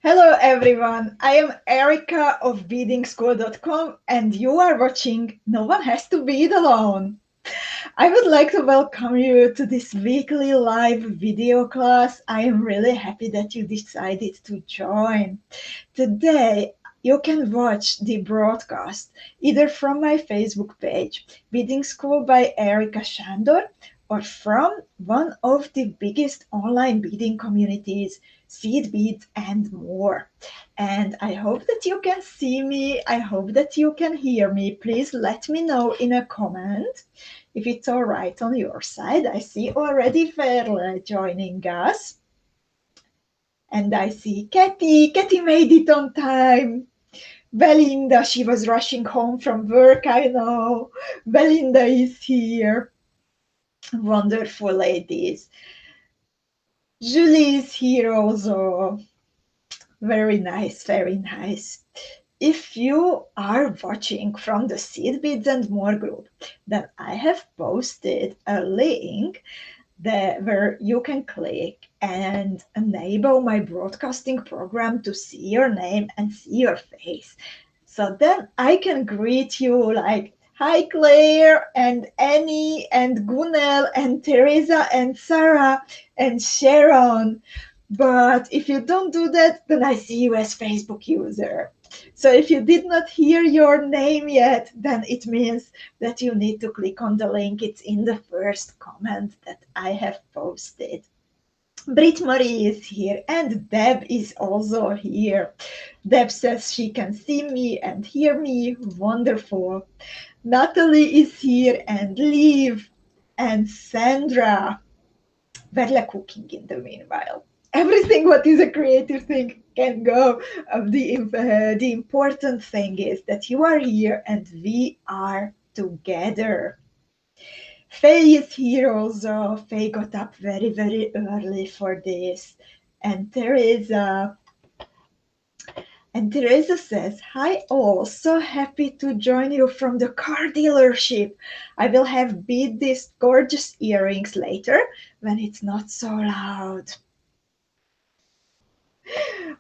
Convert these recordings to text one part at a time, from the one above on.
Hello everyone, I am Erika of BEADIngschool.com and you are watching No One Has to Bead Alone. I would like to welcome you to this weekly live video class. I am really happy that you decided to join. Today, you can watch the broadcast either from my Facebook page, Beading School by Erika Shandor, or from one of the biggest online beading communities, Seed Beads and more. And I hope that you can see me. I hope that you can hear me. Please let me know in a comment if it's all right on your side. I see already Verle joining us. And I see Katie. Katie made it on time. Belinda, she was rushing home from work, I know. Belinda is here. Wonderful ladies. Julie is here also. Very nice, very nice. If you are watching from the Seed Beads and More group, then I have posted a link where you can click and enable my broadcasting program to see your name and see your face. So then I can greet you like, hi Claire and Annie and Gunel and Teresa and Sarah and Sharon. But if you don't do that, then I see you as Facebook user. So if you did not hear your name yet, then it means that you need to click on the link. It's in the first comment that I have posted. Brit Marie is here and Deb is also here. Deb says she can see me and hear me. Wonderful. Natalie is here and Liv and Sandra. Verla cooking in the meanwhile. Everything what is a creative thing can go. The important thing is that you are here and we are together. Faye is here also. Faye got up very, very early for this. And Teresa says, hi all, so happy to join you from the car dealership. I will have bead these gorgeous earrings later when it's not so loud.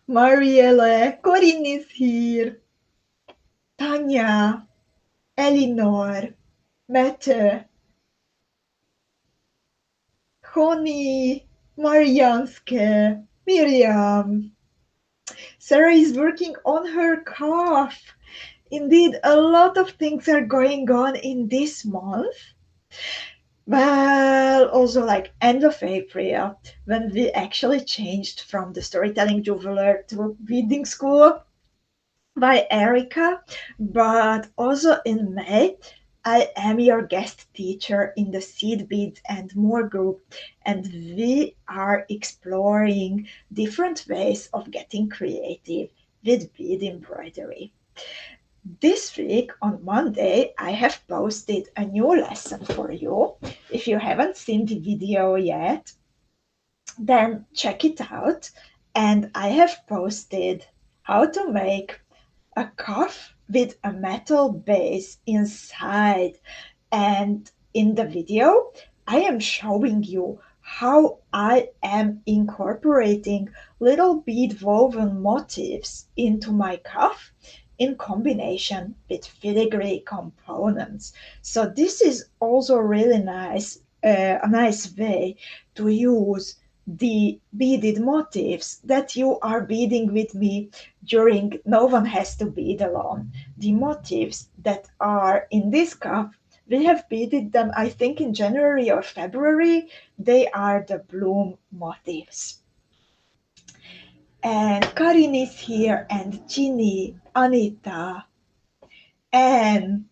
Marielle, Corinne is here. Tanya, Elinor, Mette, Connie, Marianske, Miriam. Sarah is working on her calf. Indeed, a lot of things are going on in this month. Well, also like end of April, when we actually changed from the storytelling jeweler to reading school by Erika, but also in May, I am your guest teacher in the Seed Beads and More group, and we are exploring different ways of getting creative with bead embroidery. This week on Monday, I have posted a new lesson for you. If you haven't seen the video yet, then check it out. And I have posted how to make a cuff with a metal base inside. And in the video, I am showing you how I am incorporating little bead woven motifs into my cuff in combination with filigree components. So this is also really nice, a nice way to use the beaded motifs that you are beading with me during No One Has to Bead Alone. The motifs that are in this cup, we have beaded them, I think, in January or February. They are the bloom motifs. And Karin is here, and Ginny, Anita, and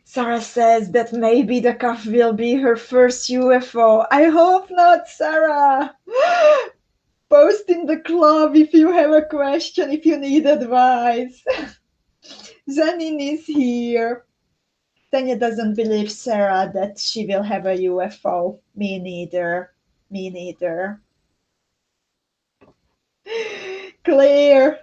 Sarah says that maybe the cuff will be her first UFO. I hope not, Sarah. Post in the club if you have a question, if you need advice. Zanin is here. Tanya doesn't believe Sarah that she will have a UFO. Me neither. Me neither. Claire.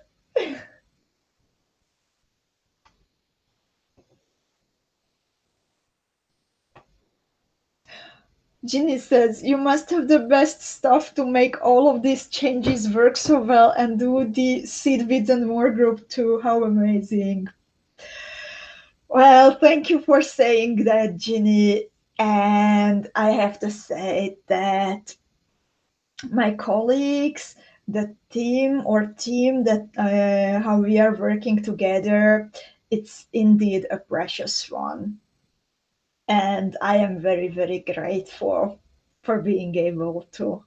Ginny says, you must have the best stuff to make all of these changes work so well and do the Seed, Beads and More group too. How amazing. Well, thank you for saying that, Ginny. And I have to say that my colleagues, the team that how we are working together, it's indeed a precious one. And I am very, very grateful for being able to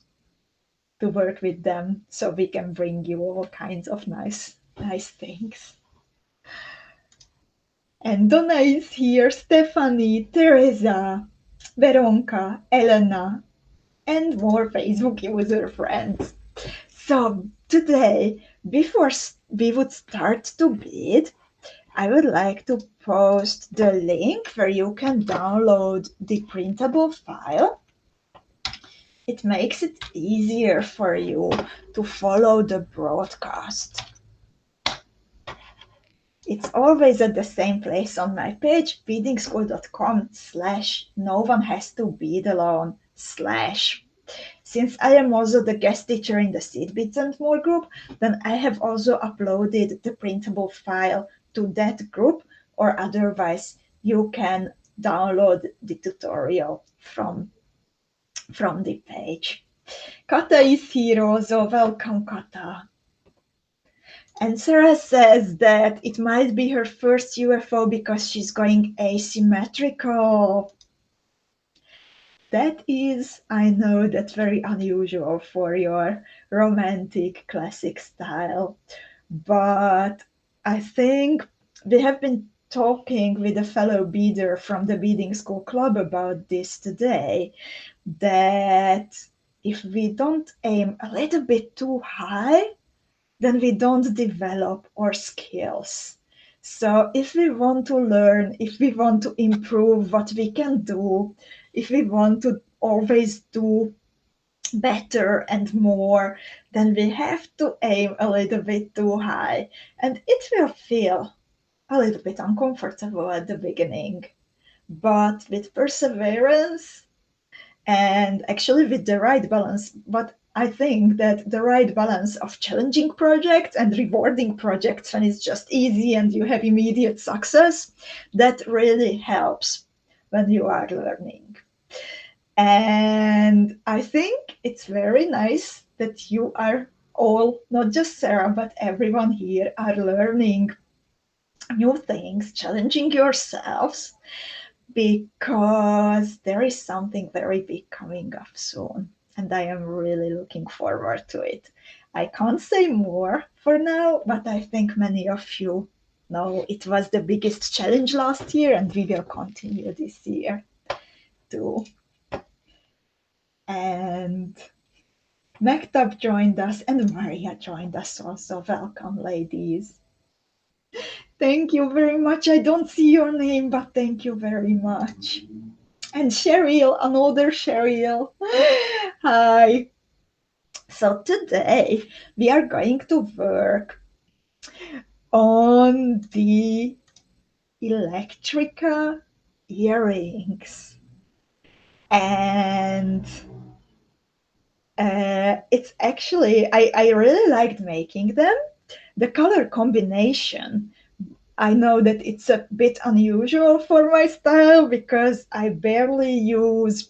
work with them so we can bring you all kinds of nice things. And Donna is here, Stephanie, Teresa, Veronka, Elena, and more Facebook user friends. So today, before we would start to bid, I would like to post the link where you can download the printable file. It makes it easier for you to follow the broadcast. It's always at the same place on my page, beadingschool.com/no one has to bead alone/ Since I am also the guest teacher in the Seed, Beads and More group, then I have also uploaded the printable file to that group, or otherwise you can download the tutorial from the page. Kata is here also. Welcome, Kata. And Sarah says that it might be her first UFO because she's going asymmetrical. That is, I know, that's very unusual for your romantic classic style. But I think we have been talking with a fellow beader from the Beading School Club about this today, that if we don't aim a little bit too high, then we don't develop our skills. So if we want to learn, if we want to improve what we can do, if we want to always do better and more, then we have to aim a little bit too high. And it will feel a little bit uncomfortable at the beginning. But with perseverance and actually with the right balance, but I think that the right balance of challenging projects and rewarding projects when it's just easy and you have immediate success, that really helps when you are learning. And I think it's very nice that you are all, not just Sarah, but everyone here, are learning new things, challenging yourselves, because there is something very big coming up soon. And I am really looking forward to it. I can't say more for now, but I think many of you know it was the biggest challenge last year, and we will continue this year too. And Mektab joined us, and Maria joined us also. Welcome, ladies. Thank you very much. I don't see your name, but thank you very much. And Cheryl, another Cheryl. Hi. So today we are going to work on the Electrica earrings. And it's actually, I really liked making them. The color combination, I know that it's a bit unusual for my style because I barely use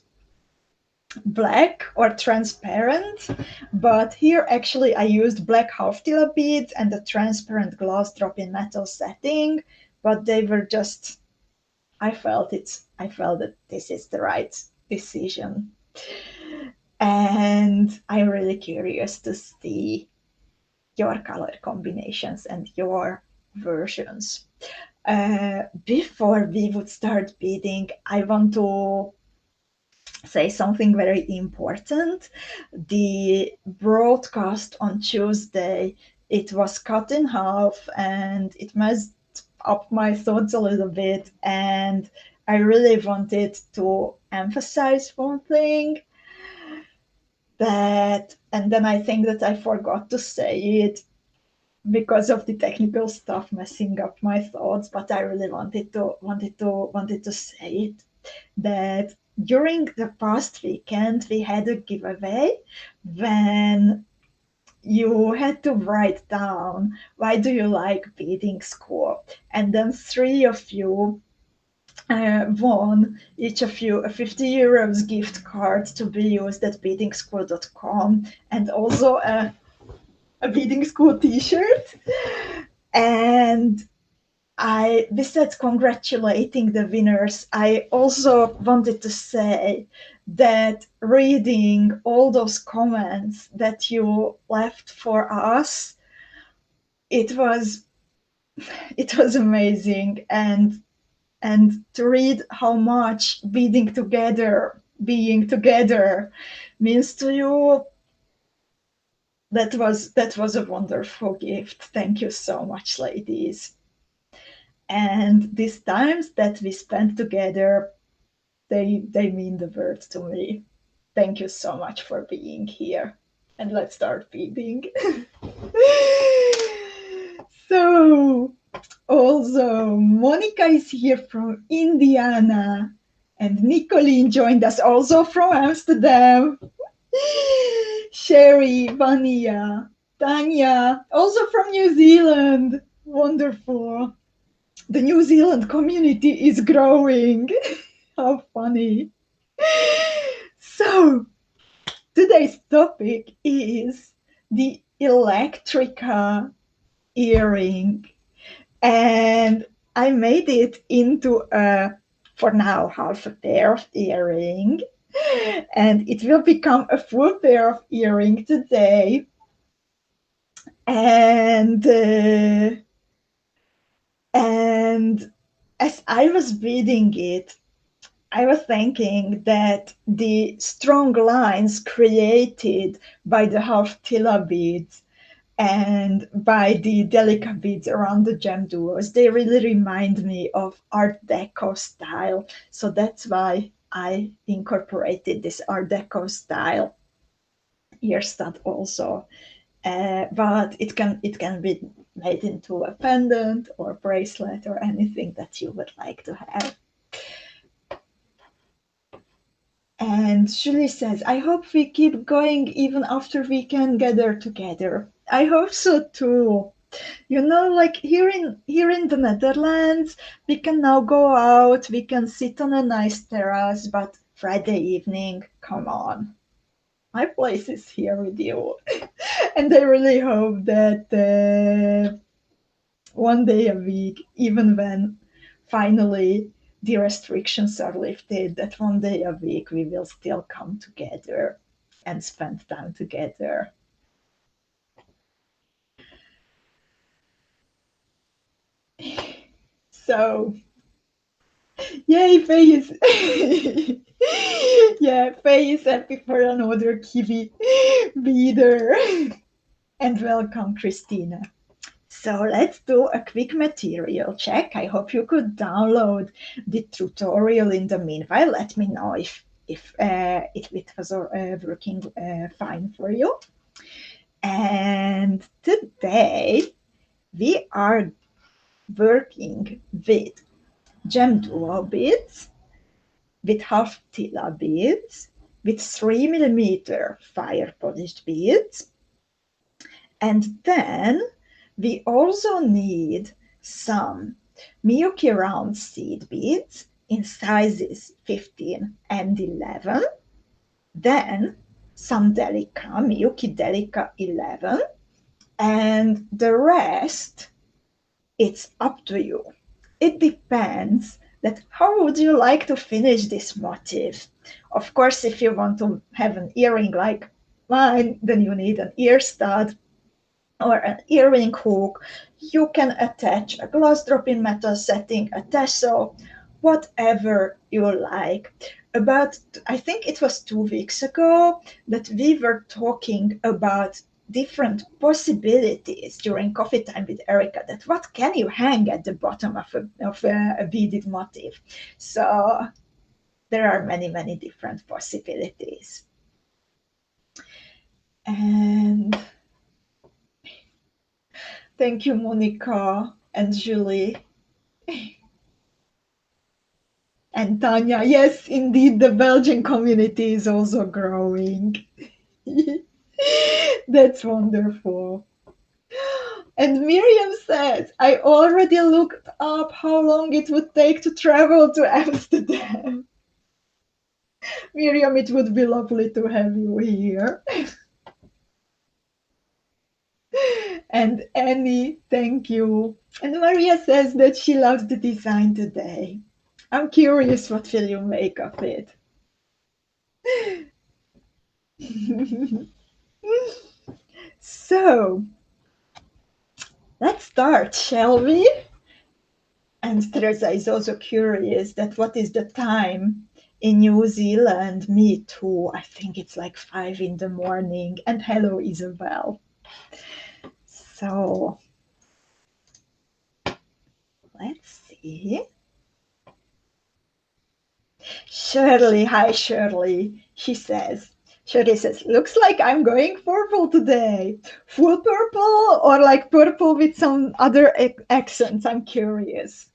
black or transparent, but here actually I used black half TILA beads and a transparent glass drop in metal setting, but they were just, I felt that this is the right decision. And I'm really curious to see your color combinations and your versions. Before we would start beading, I want to say something very important. The broadcast on Tuesday, it was cut in half and it messed up my thoughts a little bit, and I really wanted to emphasize one thing, that, and then I think that I forgot to say it because of the technical stuff messing up my thoughts, but I really wanted to say it, that during the past weekend, we had a giveaway when you had to write down why do you like beading school, and then 3 of you won, each of you, a 50 euros gift card to be used at beadingschool.com, and also a beading school t-shirt. And besides congratulating the winners, I also wanted to say that reading all those comments that you left for us, it was amazing, and to read how much being together means to you, that was a wonderful gift. Thank you so much, ladies. And these times that we spent together, they mean the world to me. Thank you so much for being here. And let's start beading. So, also, Monica is here from Indiana, and Nicolene joined us also from Amsterdam. Sherry, Vania, Tanya, also from New Zealand. Wonderful. The New Zealand community is growing. How funny. So, today's topic is the Electrica earring. And I made it into a, for now, half a pair of earring. And it will become a full pair of earring today. And as I was reading it, I was thinking that the strong lines created by the half TILA beads and by the DELICA beads around the GEMDUOs, they really remind me of Art Deco style. So that's why I incorporated this Art Deco style ear stud also. But it can be made into a pendant or bracelet or anything that you would like to have. And Julie says, I hope we keep going even after we can gather together. I hope so too. You know, like here in the Netherlands, we can now go out, we can sit on a nice terrace, but Friday evening, come on. My place is here with you. And I really hope that one day a week, even when finally the restrictions are lifted, that one day a week we will still come together and spend time together. So, yay, Faye is yeah, Faye is happy for another kiwi beader. And welcome, Christina. So let's do a quick material check. I hope you could download the tutorial in the meanwhile. Let me know if it was working fine for you. And today we are working with GEMDUO beads, with half TILA beads, with 3mm fire polished beads, and then we also need some MIYUKI round seed beads in sizes 15 and 11, then some DELICA, MIYUKI DELICA 11, and the rest, it's up to you. It depends that how would you like to finish this motif. Of course, if you want to have an earring like mine, then you need an ear stud or an earring hook. You can attach a glass drop-in metal setting, a tassel, whatever you like. About, I think it was 2 weeks ago, that we were talking about different possibilities during coffee time with Erika, that what can you hang at the bottom of a beaded motif. So there are many, many different possibilities. And thank you, Monica and Julie. And Tanya, yes, indeed, the Belgian community is also growing. That's wonderful. And Miriam says, I already looked up how long it would take to travel to Amsterdam. Miriam, it would be lovely to have you here. And Annie, thank you. And Maria says that she loves the design today. I'm curious, what will you make of it? So, let's start, shall we? And Teresa is also curious that what is the time in New Zealand? Me too. I think it's like 5 in the morning. And hello, Isabel. So, let's see. Shirley, hi Shirley. Shirley says, looks like I'm going purple today. Full purple or like purple with some other accents? I'm curious.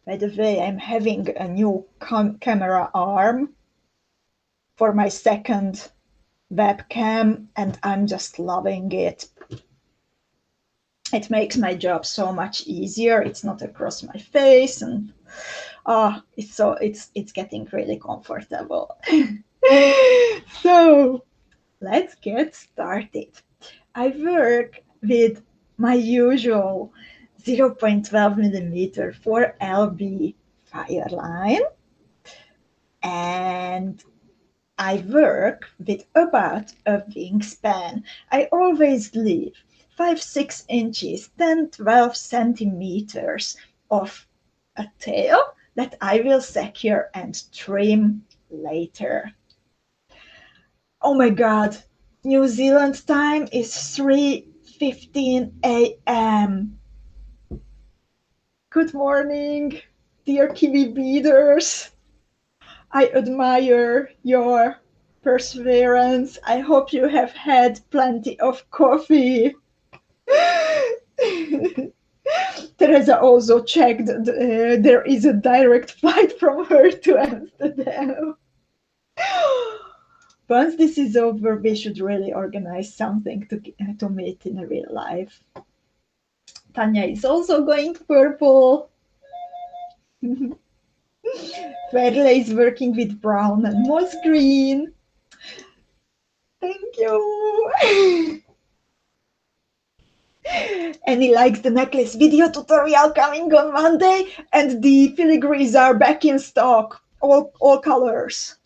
By the way, I'm having a new camera arm for my second webcam, and I'm just loving it. It makes my job so much easier. It's not across my face, and it's getting really comfortable. So let's get started. I work with my usual 0.12 millimeter 4LB FIRELINE, and I work with about a wingspan. I always leave 5-6 inches, 10-12 centimeters of a tail that I will secure and trim later. Oh my God, New Zealand time is 3:15 a.m. Good morning, dear Kiwi beaders. I admire your perseverance. I hope you have had plenty of coffee. Teresa also checked there is a direct flight from her to Amsterdam. Once this is over, we should really organize something to meet in real life. Tanya is also going purple. Verle is working with brown and moss green. Thank you. Annie likes the necklace video tutorial coming on Monday, and the filigrees are back in stock, all colors.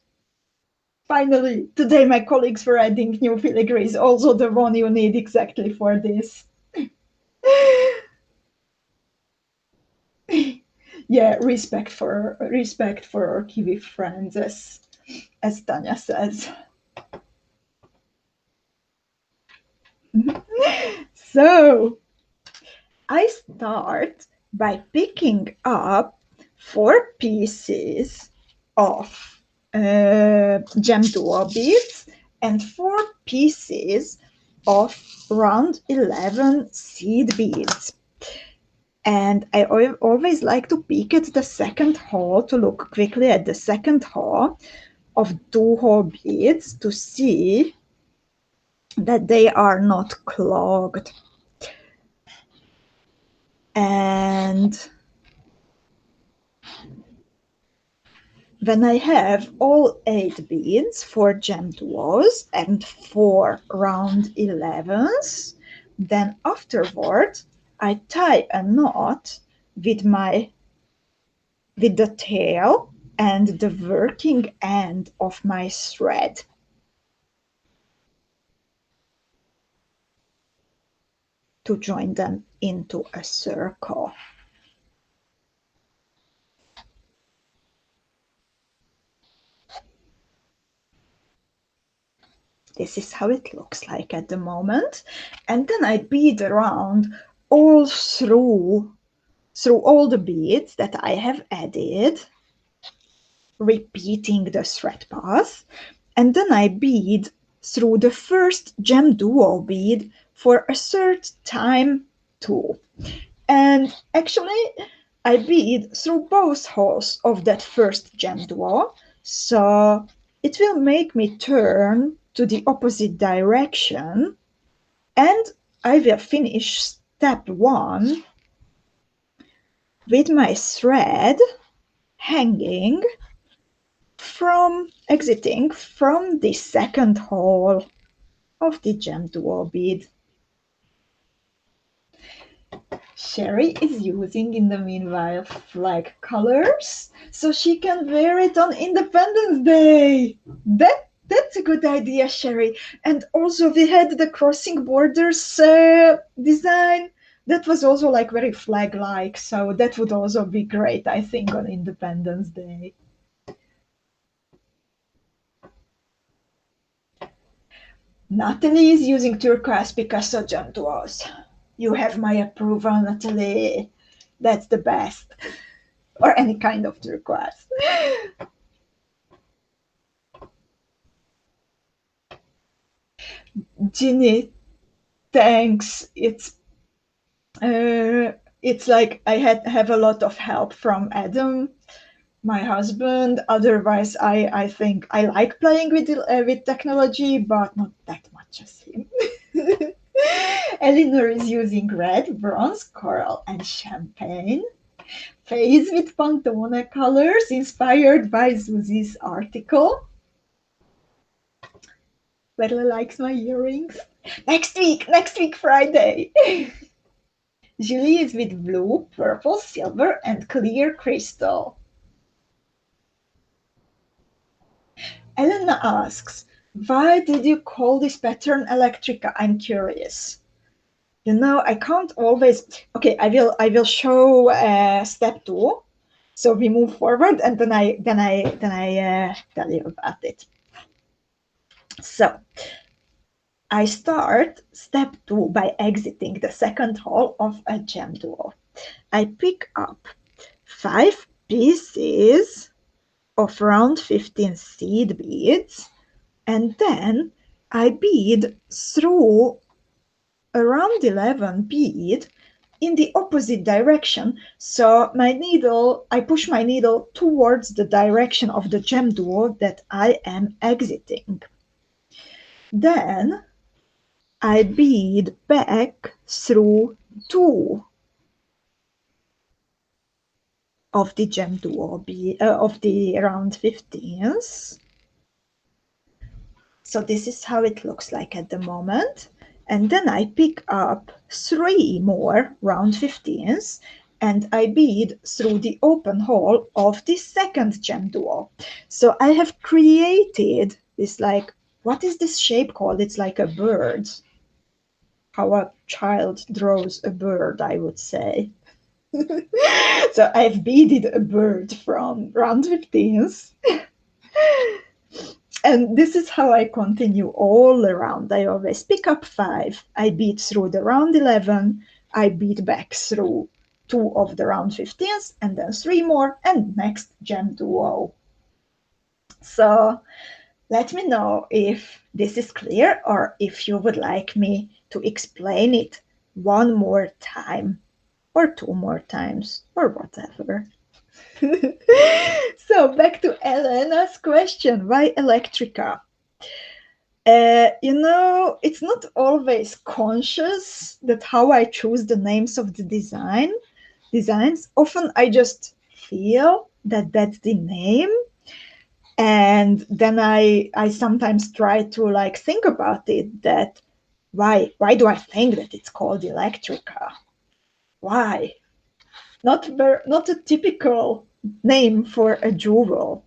Finally, today my colleagues were adding new filigrees, also the one you need exactly for this. Yeah, respect for our Kiwi friends, as Tanya says. So I start by picking up 4 pieces of GEMDUO beads and 4 pieces of round 11 seed beads. And I always like to peek at the second hole, to look quickly at the second hole of 2-hole beads to see that they are not clogged. And when I have all 8 beads for GEMDUOs and 4 round 11s, then afterward I tie a knot with the tail and the working end of my thread. To join them into a circle. This is how it looks like at the moment. And then I bead around all through all the beads that I have added, repeating the thread path. And then I bead through the first GEMDUO bead for a third time too. And actually, I bead through both holes of that first GEMDUO, so it will make me turn to the opposite direction, and I will finish step 1 with my thread hanging from exiting from the second hole of the GEMDUO bead. Sherry is using in the meanwhile flag colors so she can wear it on Independence Day. That's a good idea, Sherry. And also we had the crossing borders design that was also like very flag-like, so that would also be great, I think, on Independence Day. Natalie is using turquoise Picasso GEMDUOs. You have my approval, Natalie. That's the best. Or any kind of turquoise. Ginny, thanks. It's like I have a lot of help from Adam, my husband. Otherwise, I think I like playing with technology, but not that much as him. Eleanor is using red, bronze, coral, and champagne. Faye's with Pantone colors, inspired by Susie's article. Bella likes my earrings. Next week, Friday. Julie is with blue, purple, silver, and clear crystal. Elena asks, why did you call this pattern Electrica? I'm curious. You know, I can't always. Okay, I will show step 2. So we move forward, and then I tell you about it. So I start step 2 by exiting the second hole of a GEMDUO. I pick up 5 pieces of round 15 seed beads, and then I bead through a round 11 bead in the opposite direction. So I push my needle towards the direction of the GEMDUO that I am exiting. Then I bead back through 2 of the GEMDUO of the round 15s. So this is how it looks like at the moment. And then I pick up 3 more round 15s and I bead through the open hole of the second GEMDUO. So I have created this, like, what is this shape called? It's like a bird. How a child draws a bird, I would say. So I've beaded a bird from round 15s. And this is how I continue all around. I always pick up 5, I bead through the round 11, I bead back through 2 of the round 15s, and then 3 more, and next GEMDUO. So let me know if this is clear or if you would like me to explain it 1 more time or 2 more times or whatever. So back to Elena's question, why Electrica? You know, it's not always conscious that how I choose the names of the designs. Often I just feel that that's the name, and then I sometimes try to like think about it, that why do I think that it's called Electrica? Why? Not a typical name for a jewel.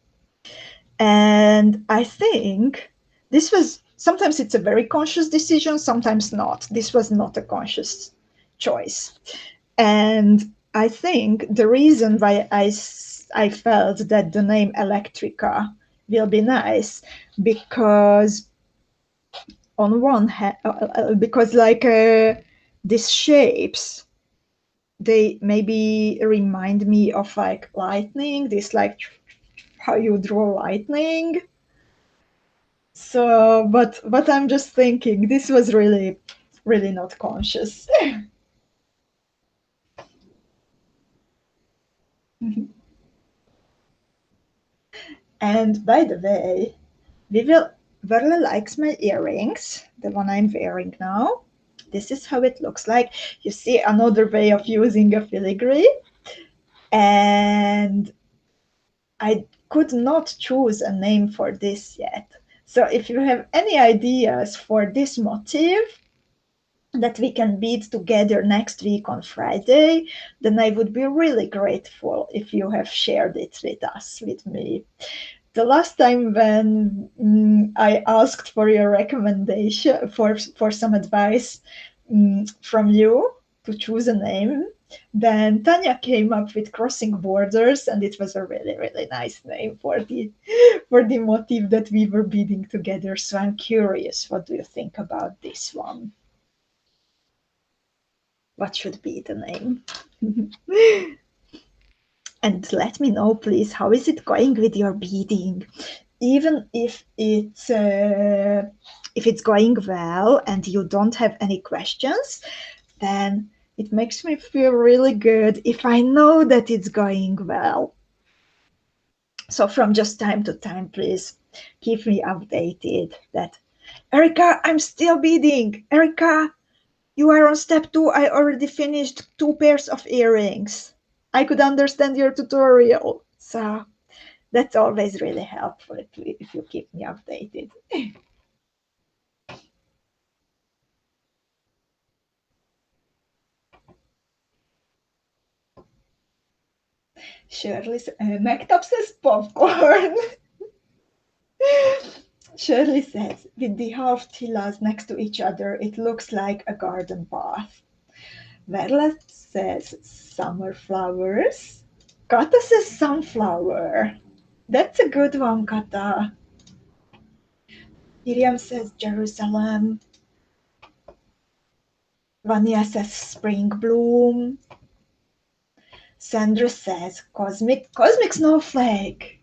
And I think this was, sometimes it's a very conscious decision, sometimes not. This was not a conscious choice. And I think the reason why I felt that the name Electrica will be nice, because on one hand, because like these shapes, they maybe remind me of like lightning, this like how you draw lightning. So, but I'm just thinking this was really not conscious. And by the way, we will Verla likes my earrings, the one I'm wearing now. This is how it looks like. You see another way of using a filigree. And I could not choose a name for this yet. So if you have any ideas for this motif that we can bead together next week on Friday, then I would be really grateful if you have shared it with us, with me. The last time when I asked for your recommendation, for some advice from you to choose a name, then Tanya came up with Crossing Borders, and it was a really, really nice name for the motif that we were beading together. So I'm curious, what do you think about this one? What should be the name? And let me know, please, how is it going with your beading? Even if it's going well and you don't have any questions, then it makes me feel really good if I know that it's going well. So from just time to time, please keep me updated that, Erika, I'm still beading. Erika, you are on step 2. I already finished 2 pairs of earrings. I could understand your tutorial. So that's always really helpful if you keep me updated. Shirley, 𝐂𝐋𝐈𝐂𝐊 says popcorn. Shirley says, with the half tilas next to each other, it looks like a garden path. Verla says summer flowers. Kata says sunflower. That's a good one, Kata. Miriam says Jerusalem. Vanya says spring bloom. Sandra says cosmic snowflake.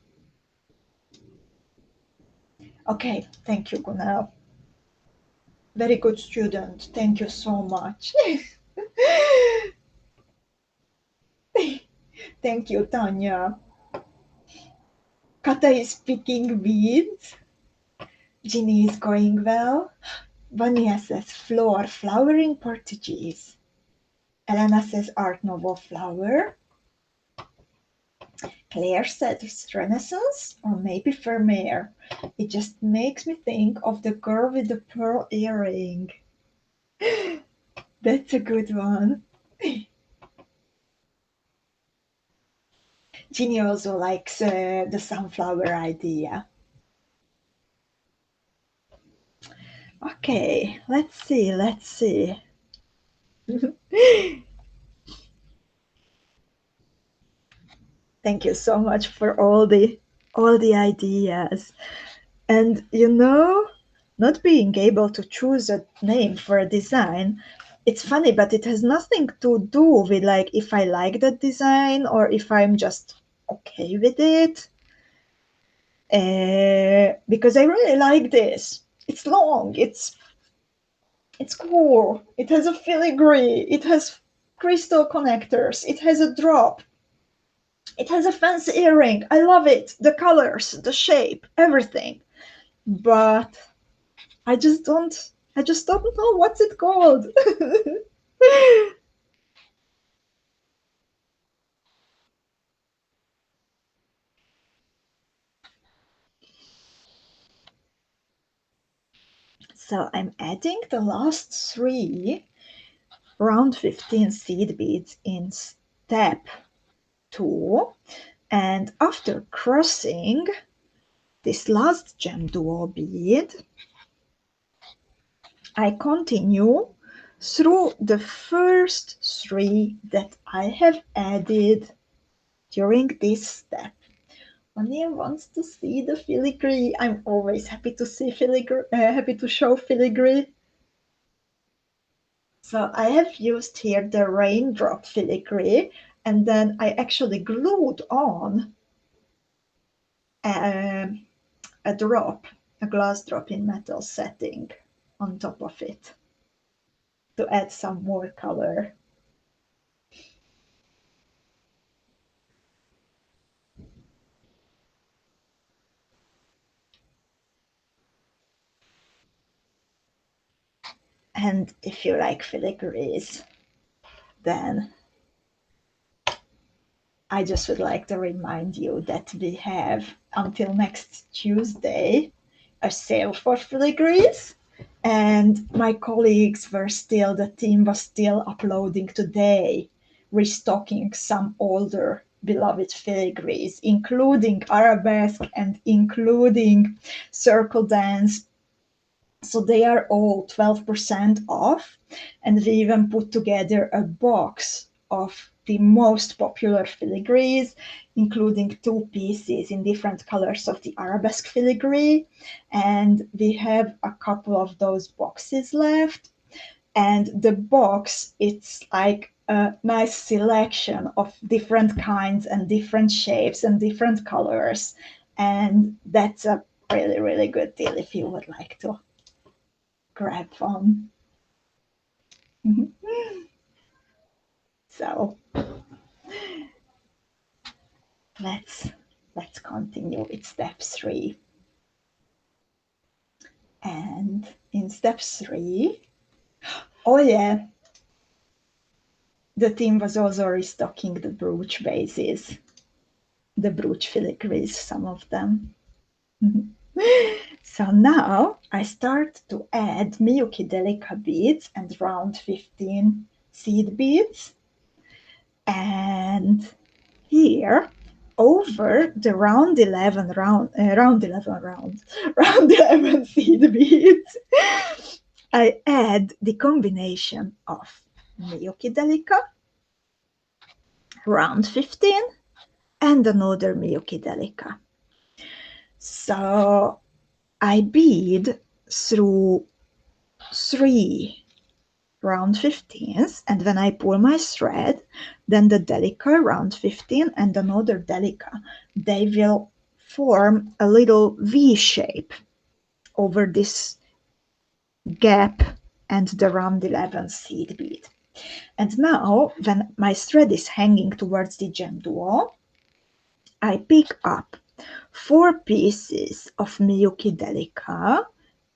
Okay, thank you, Gunnar. Very good student. Thank you so much. Thank you, Tanya. Kata is picking beads. Ginny is going well. Vanya says flowering Portuguese. Elena says Art Nouveau flower. Claire says Renaissance or maybe Vermeer. It just makes me think of the girl with the pearl earring. That's a good one. Ginny also likes the sunflower idea. Okay, let's see. Thank you so much for all the ideas. And not being able to choose a name for a design, it's funny, but it has nothing to do with like if I like that design or if I'm just okay with it. Because I really like this. It's long. It's cool. It has a filigree. It has crystal connectors. It has a drop. It has a fancy earring. I love it. The colors, the shape, everything. But I just don't know what's it called. So I'm adding the last 3 round 15 seed beads in step 2. And after crossing this last GEMDUO bead, I continue through the first 3 that I have added during this step. Anya wants to see the filigree. I'm always happy to see filigree, happy to show filigree. So I have used here the raindrop filigree, and then I actually glued on a, a drop, a glass drop in metal setting on top of it to add some more color. And if you like filigrees, then I just would like to remind you that we have until next Tuesday a sale for filigrees. And my colleagues were still, the team was still uploading today, restocking some older beloved filigrees, including arabesque and including circle dance. So they are all 12% off. And we even put together a box of the most popular filigrees, including 2 pieces in different colors of the arabesque filigree. And we have a couple of those boxes left. And the box, it's like a nice selection of different kinds and different shapes and different colors. And that's a really, really good deal if you would like to grab one. So let's continue with step 3. And in step 3, oh yeah, the team was also restocking the brooch bases, the brooch filigrees, some of them. So now I start to add MIYUKI DELICA beads and round 15 seed beads. And here, over the round 11 seed beads, I add the combination of MIYUKI DELICA, round 15, and another MIYUKI DELICA. So I bead through 3 round 15s, and when I pull my thread, then the DELICA round 15 and another DELICA, they will form a little V shape over this gap and the round 11 seed bead. And now, when my thread is hanging towards the GEMDUO, I pick up 4 pieces of MIYUKI DELICA,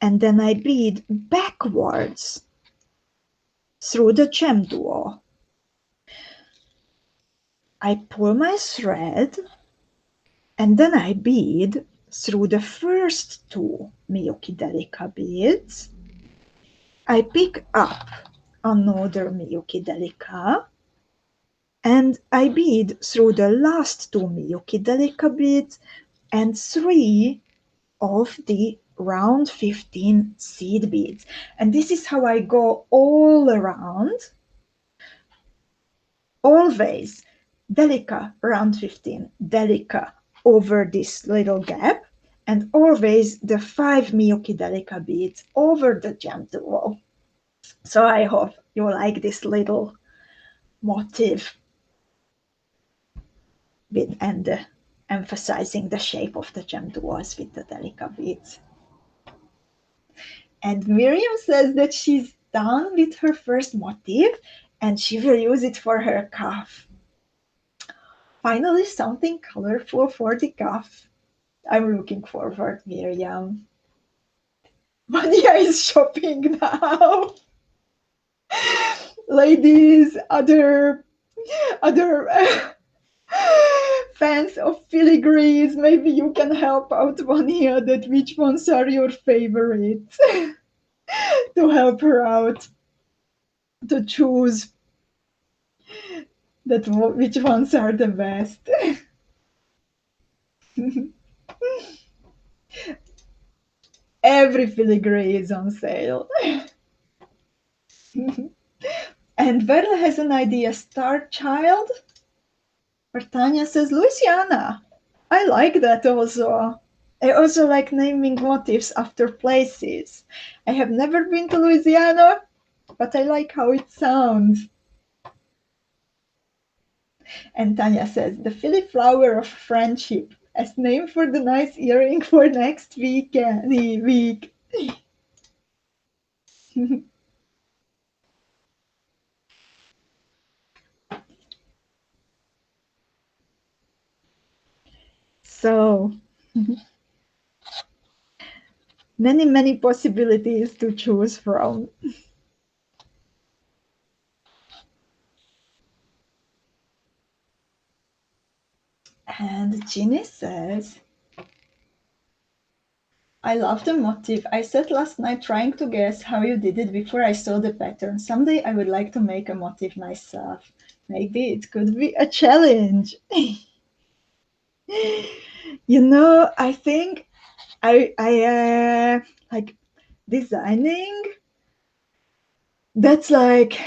and then I bead backwards through the GEMDUO. I pull my thread, and then I bead through the first 2 MIYUKI DELICA beads. I pick up another MIYUKI DELICA, and I bead through the last 2 MIYUKI DELICA beads and 3 of the round 15 seed beads. And this is how I go all around. Always DELICA round 15, DELICA over this little gap, and always the 5 MIYUKI DELICA beads over the GEMDUO. So I hope you like this little motif and emphasizing the shape of the GEMDUOs with the DELICA beads. And Miriam says that she's done with her first motif and she will use it for her cuff. Finally, something colorful for the cuff. I'm looking forward, Miriam. Mania is shopping now. Ladies, other fans of filigrees, maybe you can help out Vania that which ones are your favorites to help her out to choose that which ones are the best. Every filigree is on sale. And Verla has an idea, Star Child. Tanya says Louisiana. I like that also. I also like naming motifs after places. I have never been to Louisiana, but I like how it sounds. And Tanya says, the Philly flower of friendship, as name for the nice earring for next week. So, many possibilities to choose from. And Ginny says, I love the motif. I sat last night trying to guess how you did it before I saw the pattern. Someday I would like to make a motif myself. Maybe it could be a challenge. I think I like designing. That's like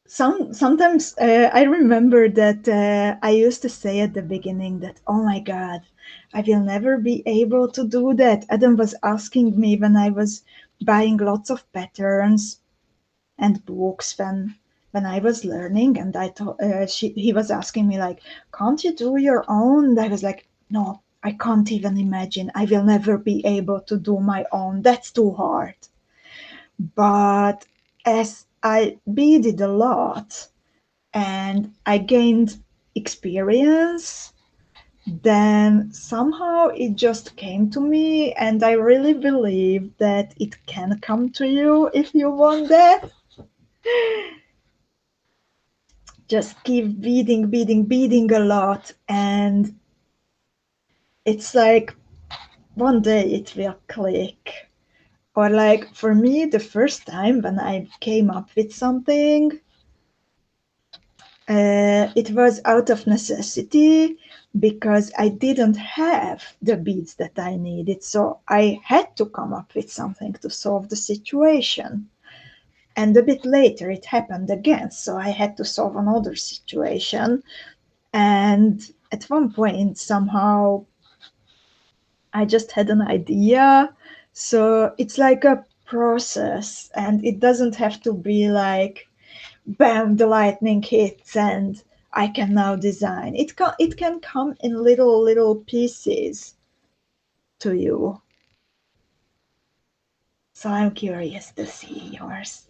sometimes I remember that I used to say at the beginning that, oh my god, I will never be able to do that. Adam was asking me when I was buying lots of patterns and books when I was learning, and I thought he was asking me like, can't you do your own? And I was like, no, I can't even imagine. I will never be able to do my own. That's too hard. But as I beaded a lot and I gained experience, then somehow it just came to me, and I really believe that it can come to you if you want that. Just keep beading, beading, beading a lot, and it's like one day it will click. Or like for me, the first time when I came up with something, it was out of necessity because I didn't have the beads that I needed. So I had to come up with something to solve the situation. And a bit later, it happened again. So I had to solve another situation. And at one point, somehow, I just had an idea. So it's like a process, and it doesn't have to be like bam, the lightning hits and I can now design. It can come in little pieces to you. So I'm curious to see yours.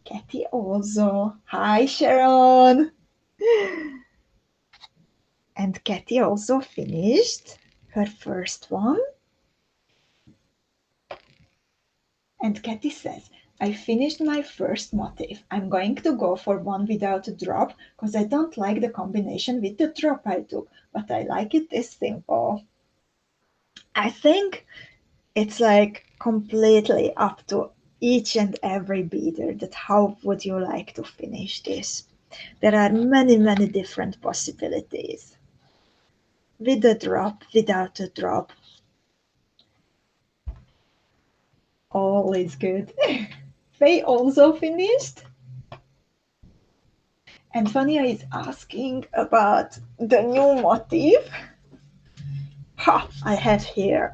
Katie also. Hi Sharon. And Katie also finished her first one. And Katie says, I finished my first motif. I'm going to go for one without a drop because I don't like the combination with the drop I took, but I like it this simple. I think it's like completely up to each and every beader that how would you like to finish this. There are many different possibilities, with a drop, without a drop, all is good. Faye also finished, and Fania is asking about the new motif. I have here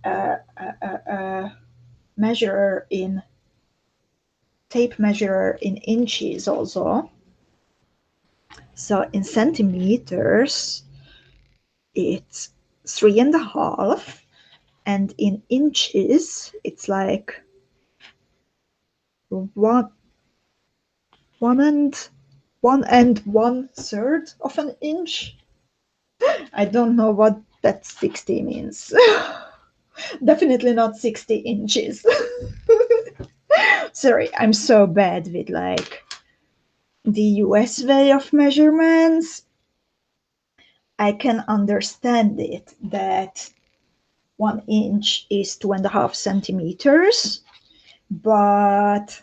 a measurer in tape measurer in inches also. So in centimeters, it's 3.5, and in inches, it's like one, one and 1/3 of an inch. I don't know what that 60 means. Definitely not 60 inches. Sorry, I'm so bad with like the US way of measurements. I can understand it that 1 inch is 2.5 centimeters, but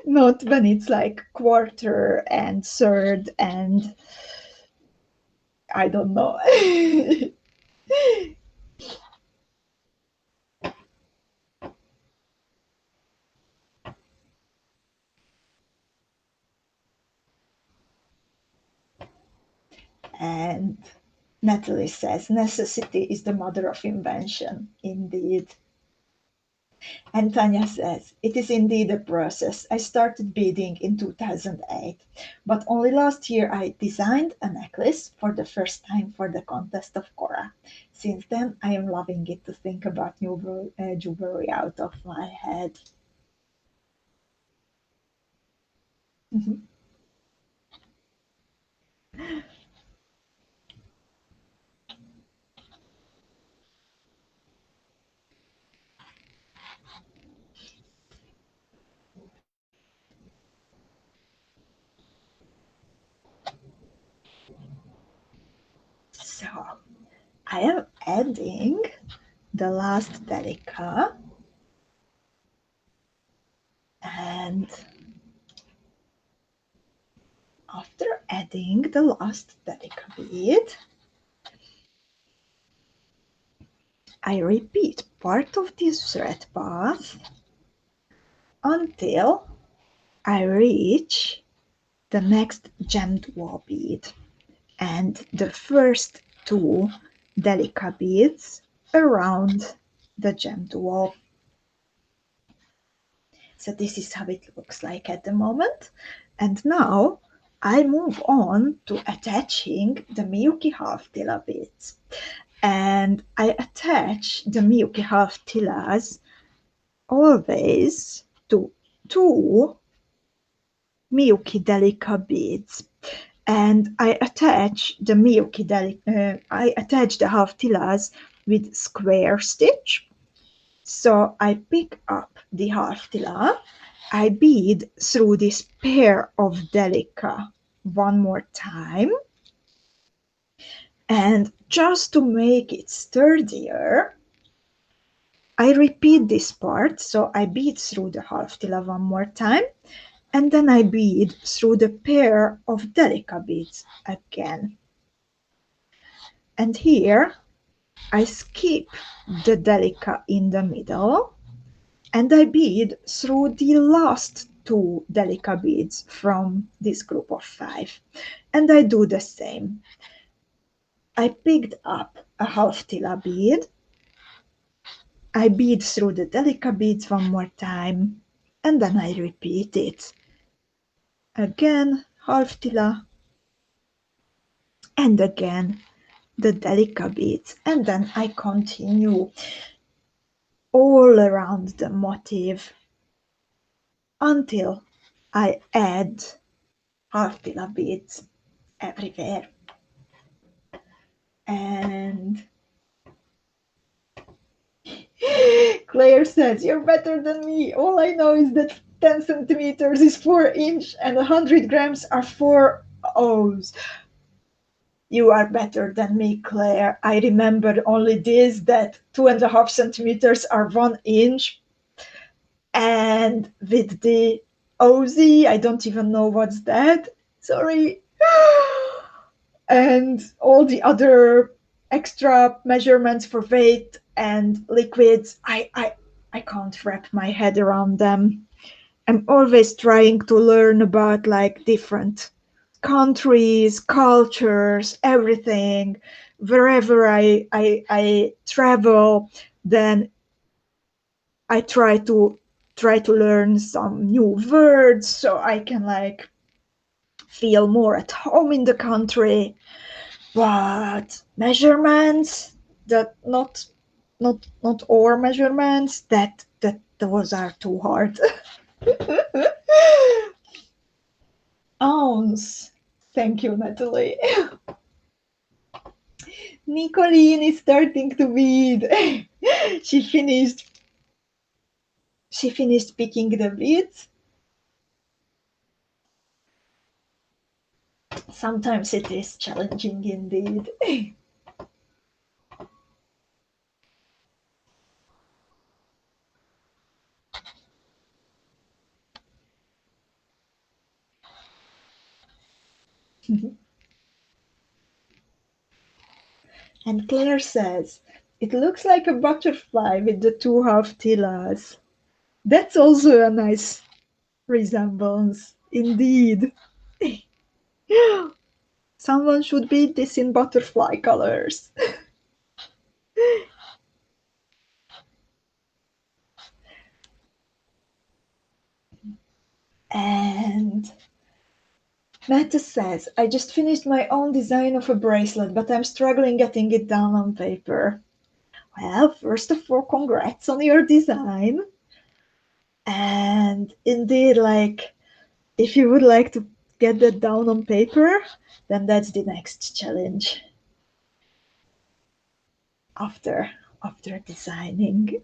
not when it's like quarter and third and I don't know. And Natalie says, necessity is the mother of invention. Indeed. And Tanya says, it is indeed a process. I started beading in 2008, but only last year I designed a necklace for the first time for the contest of Cora. Since then, I am loving it to think about new jewelry out of my head. Mhm. I am adding the last DELICA, and after adding the last DELICA bead, I repeat part of this thread path until I reach the next GEMDUO bead and the first two DELICA beads around the GEMDUO. So this is how it looks like at the moment. And now I move on to attaching the MIYUKI TILA beads. And I attach the MIYUKI TILAs always to two MIYUKI DELICA beads. And I attach the I attach the half tilas with square stitch. So I pick up the half tila, I bead through this pair of DELICA one more time, and just to make it sturdier, I repeat this part. So I bead through the half tila one more time, and then I bead through the pair of DELICA beads again. And here I skip the DELICA in the middle, and I bead through the last two DELICA beads from this group of 5. And I do the same. I picked up a half tila bead, I bead through the DELICA beads one more time, and then I repeat it. Again, half tila, and again the DELICA beads, and then I continue all around the motif until I add half tila beads everywhere. And Claire says, "You're better than me. All I know is that 10 centimeters is 4 inch and 100 grams are 4 O's." You are better than me, Claire. I remember only this, that 2.5 centimeters are 1 inch. And with the OZ, I don't even know what's that. Sorry. And all the other extra measurements for weight and liquids, I can't wrap my head around them. I'm always trying to learn about like different countries, cultures, everything. Wherever I travel, then I try to learn some new words so I can like feel more at home in the country. But measurements, that not our measurements, that those are too hard. Ounce. Thank you, Natalie. Nicolene is starting to bead. she finished picking the beads. Sometimes it is challenging indeed. And Claire says, "It looks like a butterfly with the two half tilas." That's also a nice resemblance, indeed. Someone should bead this in butterfly colors. And Meta says, "I just finished my own design of a bracelet, but I'm struggling getting it down on paper." Well, first of all, congrats on your design. And indeed, like, if you would like to get that down on paper, then that's the next challenge after designing.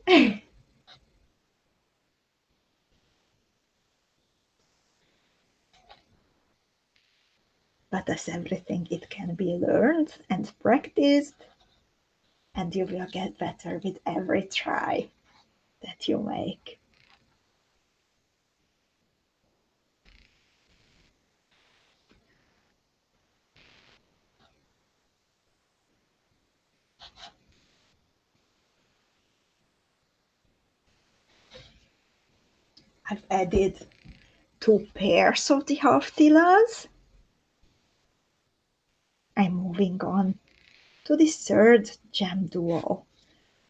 But as everything, it can be learned and practiced. and you will get better with every try that you make. I've added 2 pairs of the half TILAs. I'm moving on to the third GEMDUO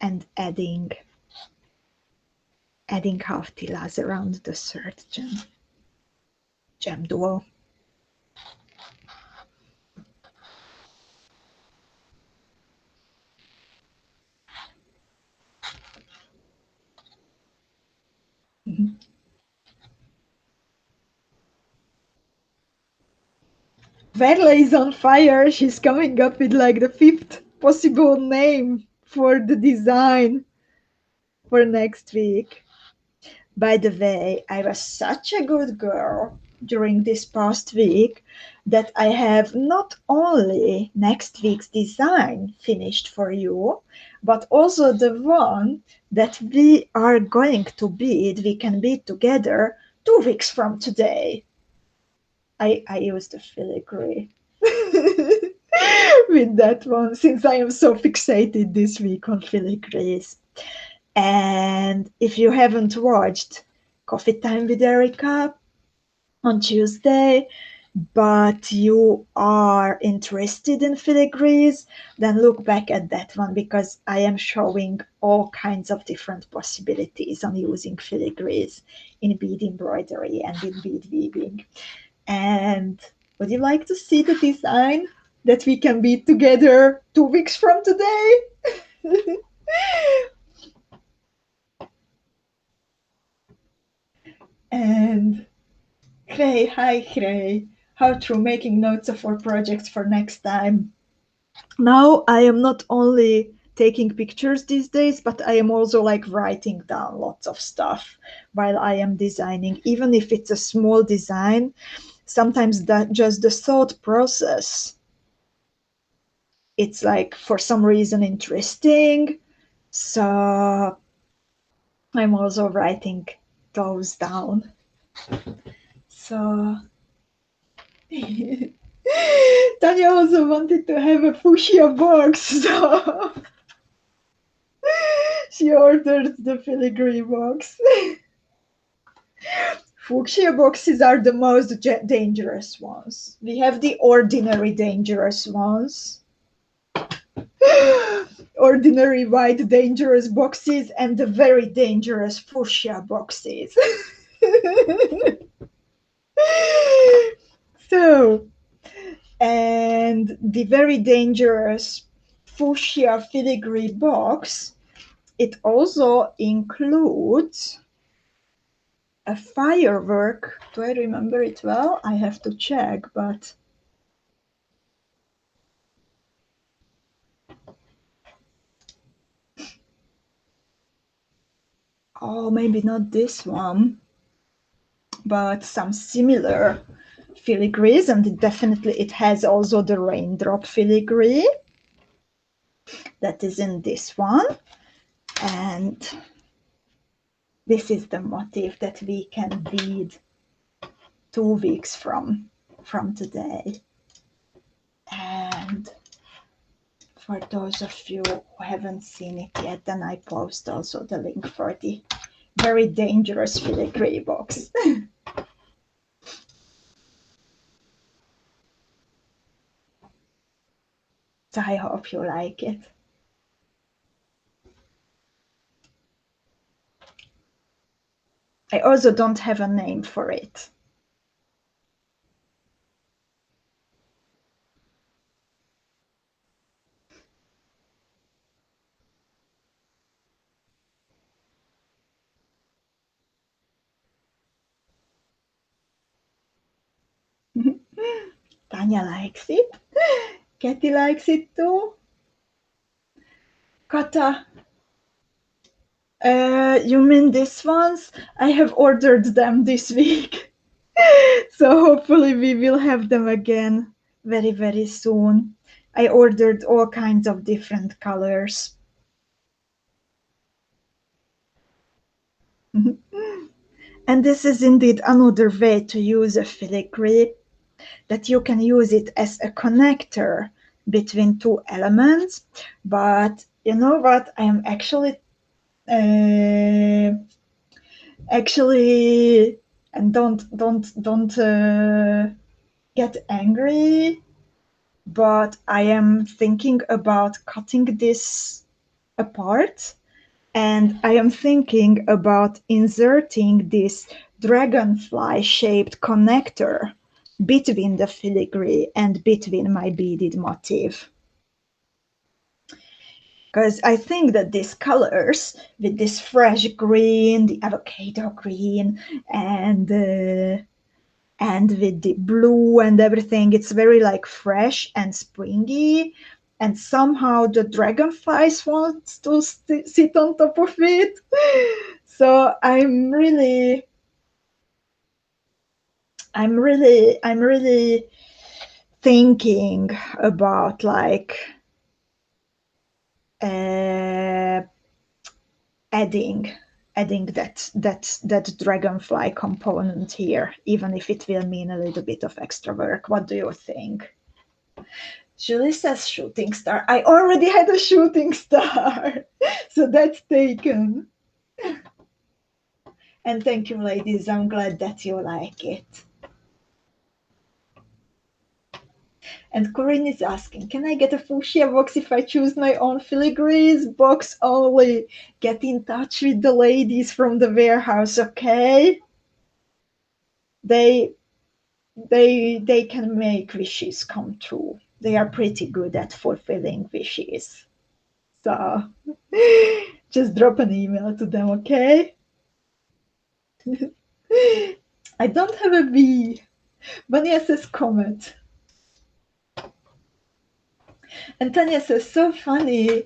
and adding half TILAs around the third GEMDUO. Verla is on fire. She's coming up with like the 5th possible name for the design for next week. By the way, I was such a good girl during this past week that I have not only next week's design finished for you, but also the one that we are going to bead, we can bead together 2 weeks from today. I used the filigree with that one, since I am so fixated this week on filigrees. And if you haven't watched Coffee Time with Erika on Tuesday, but you are interested in filigrees, then look back at that one, because I am showing all kinds of different possibilities on using filigrees in bead embroidery and in bead weaving. And would you like to see the design that we can bead together 2 weeks from today? And Gray, hi Gray. How through making notes of our projects for next time. Now I am not only taking pictures these days, but I am also like writing down lots of stuff while I am designing, even if it's a small design. Sometimes that just the thought process, it's like for some reason interesting. So I'm also writing those down. So Tanya also wanted to have a fuchsia box, so she ordered the filigree box. Fuchsia boxes are the most dangerous ones. We have the ordinary dangerous ones, ordinary white dangerous boxes, and the very dangerous fuchsia boxes. So, and the very dangerous fuchsia filigree box, it also includes a firework. Do I remember it well? I have to check, but oh, maybe not this one, but some similar filigrees, and definitely it has also the raindrop filigree that is in this one. And this is the motif that we can bead 2 weeks from today. And for those of you who haven't seen it yet, then I post also the link for the very dangerous filigree box. So I hope you like it. I also don't have a name for it. Tanya likes it. Katie likes it too. Kata, you mean these ones? I have ordered them this week. So hopefully we will have them again very, very soon. I ordered all kinds of different colors. And this is indeed another way to use a filigree, that you can use it as a connector between two elements. But you know what? I am actually, and don't get angry, but I am thinking about cutting this apart, and I am thinking about inserting this dragonfly shaped connector between the filigree and between my beaded motif. Because I think that these colors, with this fresh green, the avocado green, and with the blue and everything, it's very like fresh and springy, and somehow the dragonflies want to sit on top of it. So I'm really thinking about like uh, adding that dragonfly component here, even if it will mean a little bit of extra work. What do you think? Julie says shooting star. I already had a shooting star, so that's taken. And thank you, ladies. I'm glad that you like it. And Corinne is asking, can I get a fuchsia box if I choose my own filigrees? Box only. Get in touch with the ladies from the warehouse, okay? They can make wishes come true. They are pretty good at fulfilling wishes. So just drop an email to them, okay? I don't have a B. Vanya says comet. And Tanya says, so funny.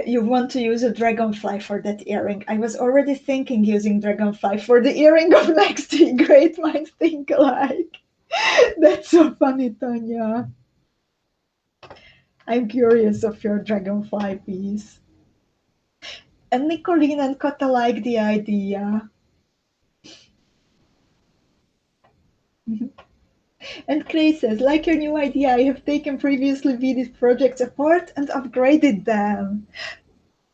You want to use a dragonfly for that earring. I was already thinking using dragonfly for the earring of next week. Great minds think alike. That's so funny, Tanya. I'm curious of your dragonfly piece. And Nicolene and Kata like the idea. And Clay says, like your new idea, I have taken previously beaded projects apart and upgraded them.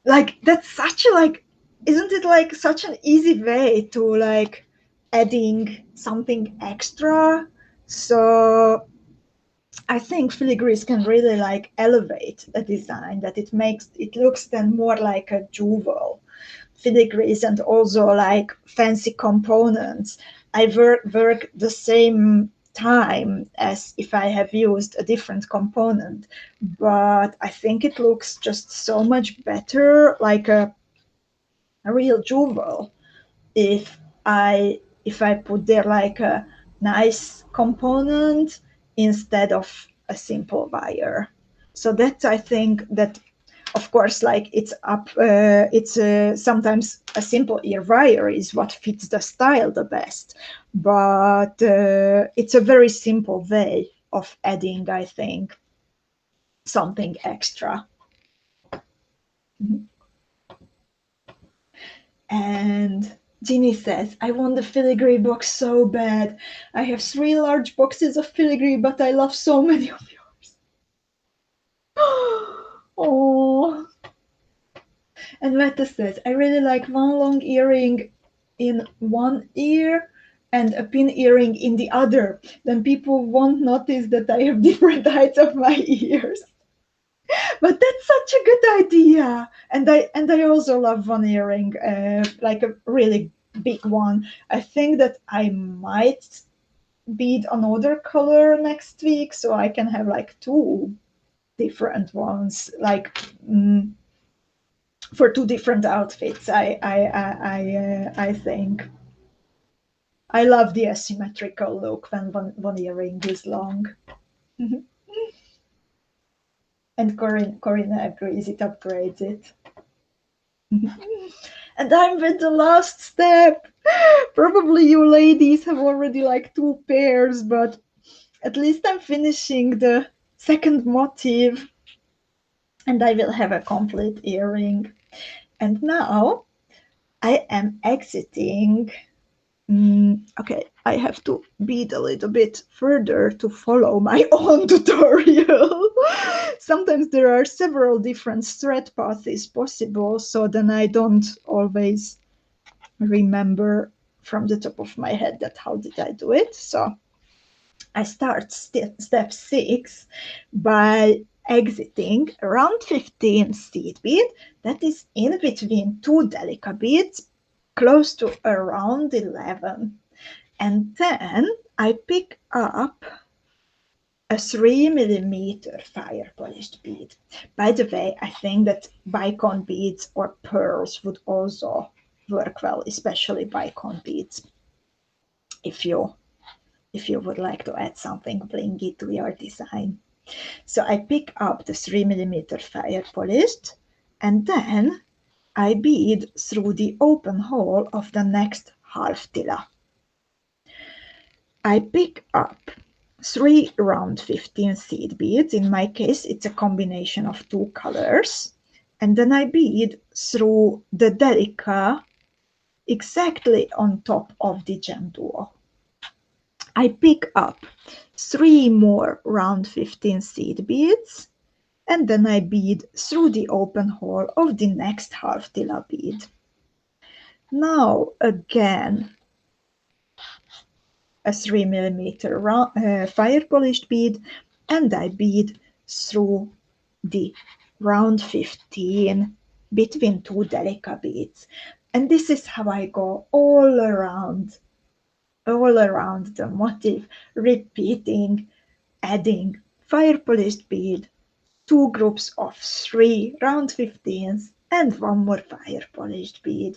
Like, that's such a, like, isn't it like such an easy way to like adding something extra? So I think filigrees can really like elevate a design, that it looks then more like a jewel. Filigrees and also like fancy components. I work the same time as if I have used a different component, but I think it looks just so much better, like a real jewel, if I put there like a nice component instead of a simple wire. So that's, I think that, of course, like it's sometimes a simple ear wire is what fits the style the best, but it's a very simple way of adding, I think, something extra. And Ginny says, I want the filigree box so bad. I have 3 large boxes of filigree, but I love so many of yours. Oh. And Meta says, I really like one long earring in one ear and a pin earring in the other. Then people won't notice that I have different heights of my ears. But that's such a good idea. And I also love one earring, like a really big one. I think that I might bead another color next week, so I can have like 2 different ones, like for 2 different outfits. I think I love the asymmetrical look when one earring is long. And Corinna agrees, it upgrades it. And I'm with the last step. Probably you ladies have already like 2 pairs, but at least I'm finishing the second motif and I will have a complete earring. And now I am exiting. Okay, I have to bead a little bit further to follow my own tutorial. Sometimes there are several different thread paths possible, so then I don't always remember from the top of my head that how did I do it. So I start step 6 by exiting around 15 seed bead that is in between two DELICA beads, close to around 11. And then I pick up a 3mm fire polished bead. By the way, I think that bicone beads or pearls would also work well, especially bicone beads, if you would like to add something blingy to your design. So I pick up the 3mm fire polished, and then I bead through the open hole of the next half TILA. I pick up 3 round 15 seed beads. In my case, it's a combination of 2 colors. And then I bead through the DELICA exactly on top of the GEMDUO. I pick up 3 more round 15 seed beads, and then I bead through the open hole of the next half TILA bead. Now again, a 3mm fire polished bead, and I bead through the round 15 between 2 DELICA beads. And this is how I go all around the motif, repeating, adding fire polished bead, 2 groups of 3 round 15s, and 1 more fire polished bead.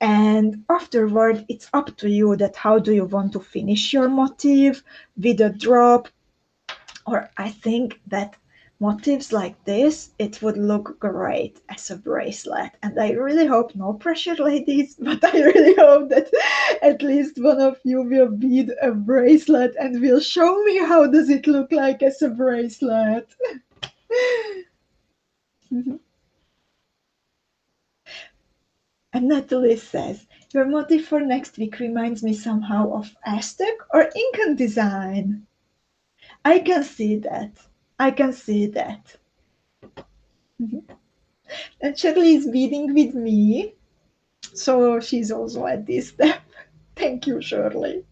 And afterward, it's up to you that how do you want to finish your motif, with a drop, or I think that motifs like this, it would look great as a bracelet. And I really hope, no pressure ladies, but I really hope that at least one of you will bead a bracelet and will show me how does it look like as a bracelet. And Natalie says, your motif for next week reminds me somehow of Aztec or Incan design. I can see that. I can see that. And Shirley is beading with me, so she's also at this step. Thank you, Shirley.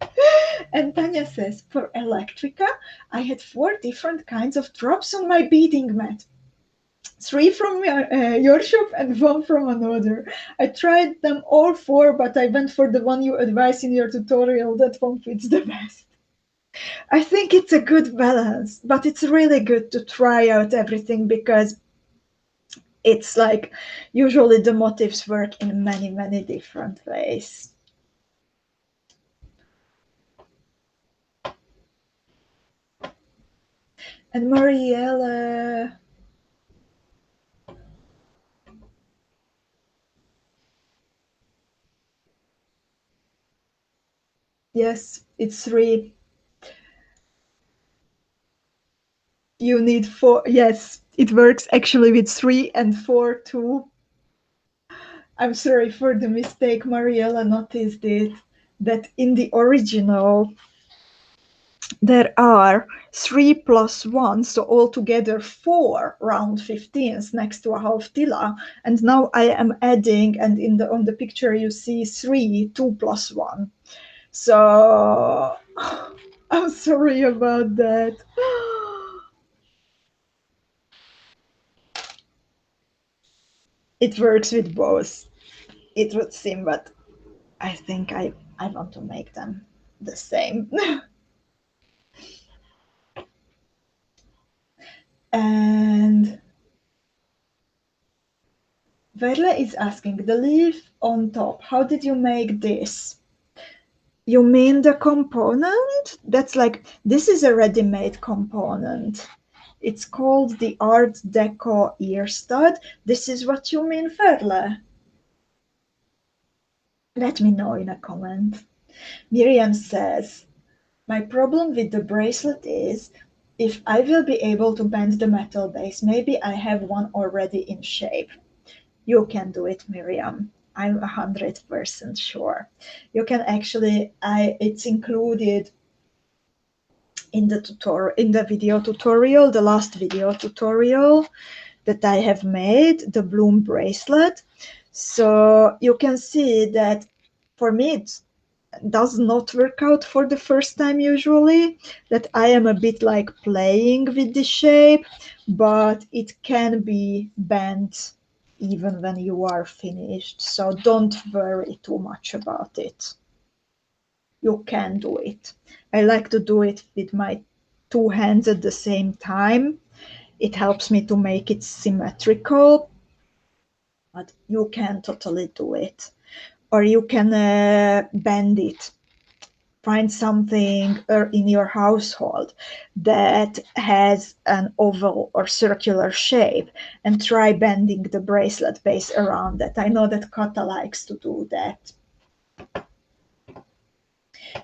And Tanya says, for Electrica, I had 4 different kinds of drops on my beading mat. 3 from your shop and 1 from another. I tried them all 4, but I went for the one you advise in your tutorial. That one fits the best. I think it's a good balance, but it's really good to try out everything because it's like usually the motifs work in many, many different ways. And Mariella, yes, it's 3. You need 4. Yes, it works actually with 3 and 4 too. I'm sorry for the mistake. Mariella noticed it, that in the original there are 3 plus 1, so altogether 4 round 15s next to a half TILA, and now I am adding, and on the picture you see 3, 2 plus 1. So I'm sorry about that. It works with both, it would seem, but I think I want to make them the same. And Verla is asking, the leaf on top, how did you make this? You mean the component? That's like, this is a ready-made component. It's called the Art Deco ear stud. This is what you mean, Verla? Let me know in a comment. Miriam says, my problem with the bracelet is, if I will be able to bend the metal base, maybe I have one already in shape. You can do it, Miriam. I'm 100% sure. You can actually, it's included in the tutorial, in the video tutorial, the last video tutorial that I have made, the bloom bracelet. So you can see that for me it does not work out for the first time usually, that I am a bit like playing with the shape, but it can be bent even when you are finished. So don't worry too much about it. You can do it. I like to do it with my two hands at the same time. It helps me to make it symmetrical, but you can totally do it. Or you can bend it. Find something in your household that has an oval or circular shape and try bending the bracelet base around that. I know that Kata likes to do that.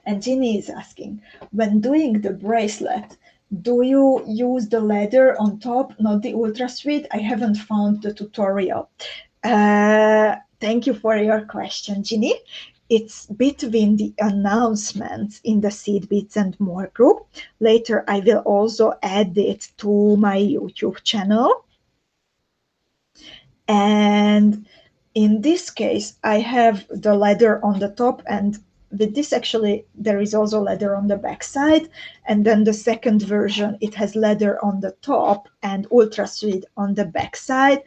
And Ginny is asking, when doing the bracelet, do you use the leather on top, not the ultra sweet? I haven't found the tutorial. Thank you for your question, Ginny. It's between the announcements in the Seed Beads and More group. Later, I will also add it to my YouTube channel. And in this case, I have the leather on the top, and with this actually there is also leather on the back side. And then the second version, it has leather on the top and ultra sweet on the back side.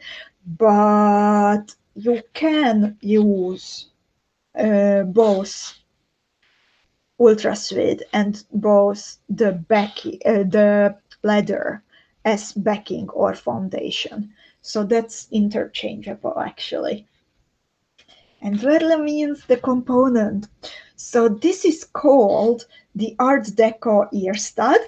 But you can use both ultra sweet and both the leather as backing or foundation. So that's interchangeable actually. And verle means the component. So this is called the Art Deco ear stud.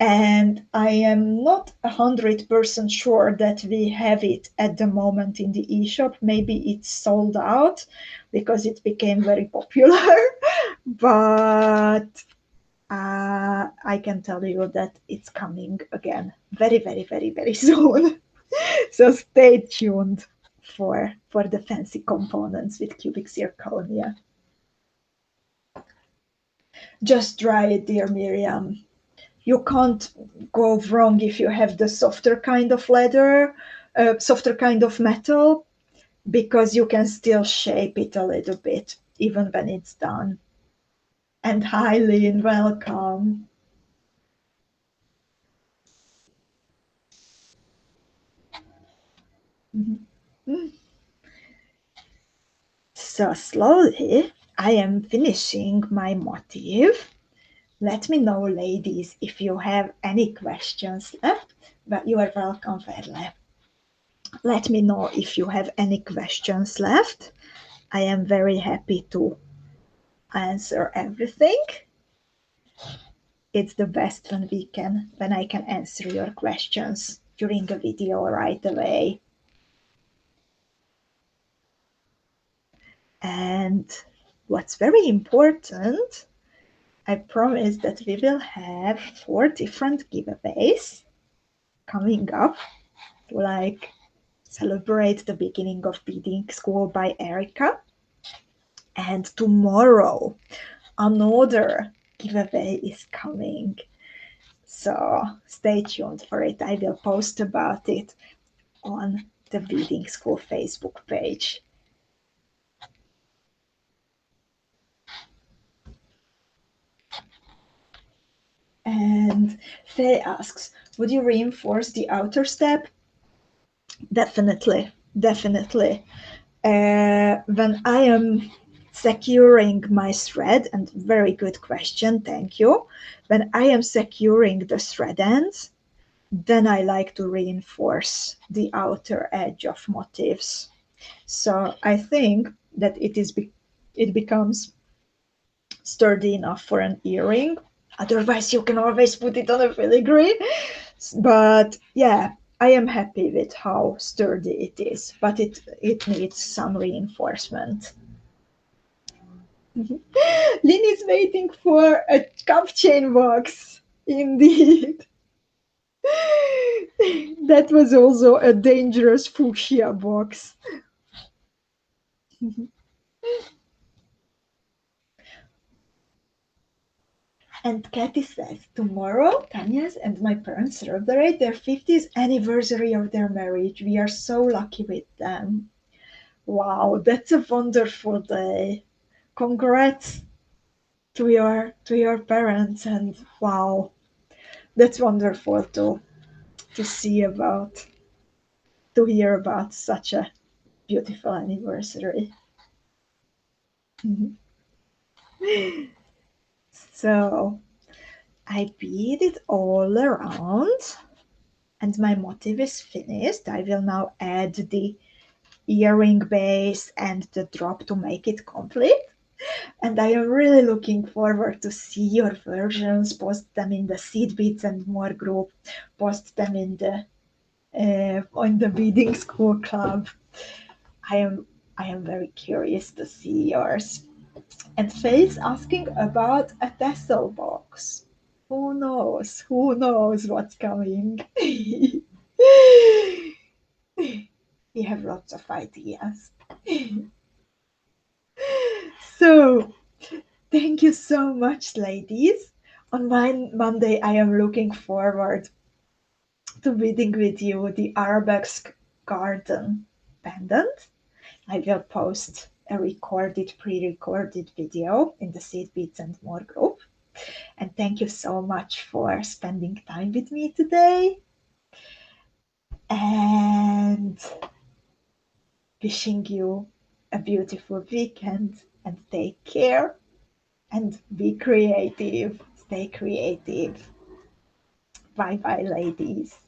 And I am not 100% sure that we have it at the moment in the eShop. Maybe it's sold out because it became very popular. But I can tell you that it's coming again very, very, very, very soon. So stay tuned for the fancy components with cubic zirconia. Just try it, dear Miriam. You can't go wrong if you have the softer kind of leather, softer kind of metal, because you can still shape it a little bit even when it's done. And hi, Lynn, welcome. So slowly, I am finishing my motif. Let me know, ladies, if you have any questions left, but you are welcome, Verle. Let me know if you have any questions left. I am very happy to answer everything. It's the best when I can answer your questions during a video right away. And what's very important, I promise that we will have 4 different giveaways coming up to like celebrate the beginning of Beading School by Erika. And tomorrow another giveaway is coming. So stay tuned for it. I will post about it on the Beading School Facebook page. And Faye asks, would you reinforce the outer step? Definitely, definitely. When I am securing my thread, and very good question, thank you. When I am securing the thread ends, then I like to reinforce the outer edge of motifs. So I think that it becomes sturdy enough for an earring. Otherwise, you can always put it on a filigree. But yeah, I am happy with how sturdy it is, but it needs some reinforcement. Lynn is waiting for a cup chain box. Indeed. That was also a dangerous fuchsia box. And Kathy says, tomorrow, Tanya's and my parents celebrate their 50th anniversary of their marriage. We are so lucky with them. Wow, that's a wonderful day. Congrats to your parents, and wow, that's wonderful to see about, to hear about such a beautiful anniversary. So I beat it all around and my motif is finished. I will now add the earring base and the drop to make it complete. And I am really looking forward to see your versions, post them in the Seed Beats and More group, post them in the on the Beading School Club. I am I am very curious to see yours. And Faye's asking about a tassel box. Who knows? Who knows what's coming? We have lots of ideas. So, thank you so much, ladies. On my Monday, I am looking forward to reading with you the Arabesque Garden pendant. I will post a pre-recorded video in the Seed Beats and More group. And thank you so much for spending time with me today. And wishing you a beautiful weekend and take care and be creative. Stay creative. Bye bye, ladies.